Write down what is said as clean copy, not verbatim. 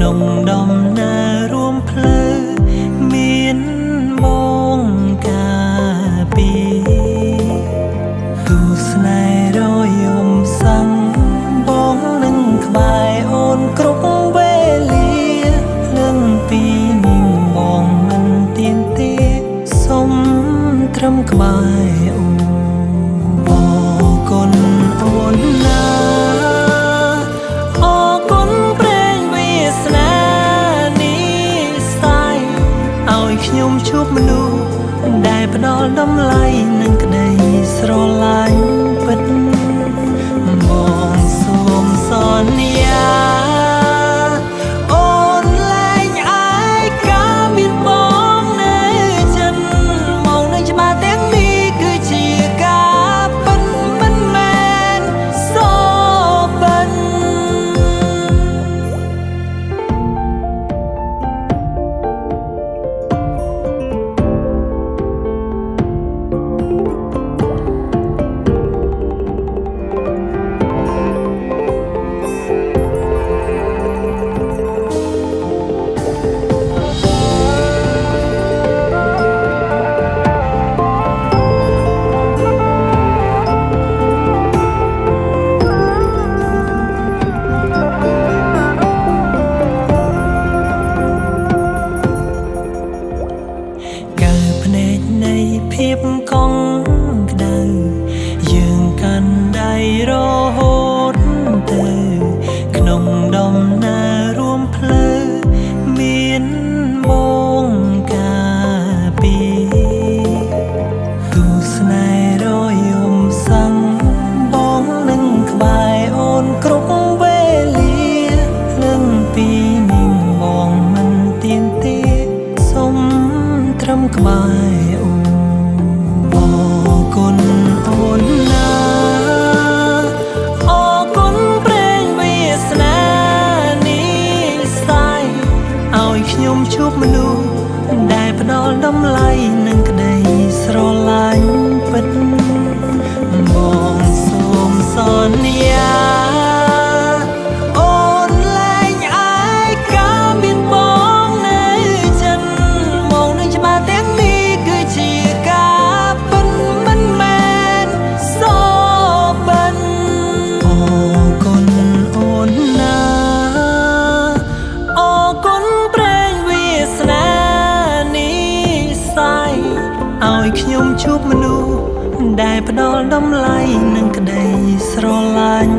ក្នុងដំណើររួមផ្លូវមានបងការពីទូស្នេហ៍រយំសាំងបងនឹងក្បែរអូនគ្រប់វេលាលឹងពីនាងបងមិនទៀមទាសុំត្រឹមក្បែរអូនអរគុណអូនណាខ្ញុំជួបមនុស្សដែលផ្ដល់តម្លៃនឹងក្តីស្រឡាញ់ពិតបងសូមសន្យាអូនលែងអាយកាមានបងនៅចិនមកនឹងច្បាស់ទាំងនេះគឺជាការពិតមិនមែនសូបិនភាពកង់ក្ដៅយើងកាន់ដៃរហូតទៅក្នុងដំណើររួមផ្លូវមានបងការពីទូស្នេហ៍រយំសាំងបងនឹងក្បែរអូនគ្រប់វេលាលឹងពីនាងបងមិនទៀមទាសុំត្រឹមក្បែរអូនអូនណាអរគុណព្រេងវាសនានេះស្ដាយឲ្យខ្ញុំជួបមនុស្សដែលផ្ដល់តម្លៃនឹងក្តីស្រឡាញ់ពិតបងសូមសន្យាអូនលែងអាយកាមានបងនៅចិនមកនឹងច្បាស់ទាំងនេះគឺជាការពិតមិនមែនសូបិនអរគុណអូនណាអរគុណព្រេងវាសនានេះស្ដាយឲ្យខ្ញុំជួបមនុស្សដែលផ្ដល់តម្លៃនឹងក្តីស្រឡាញ់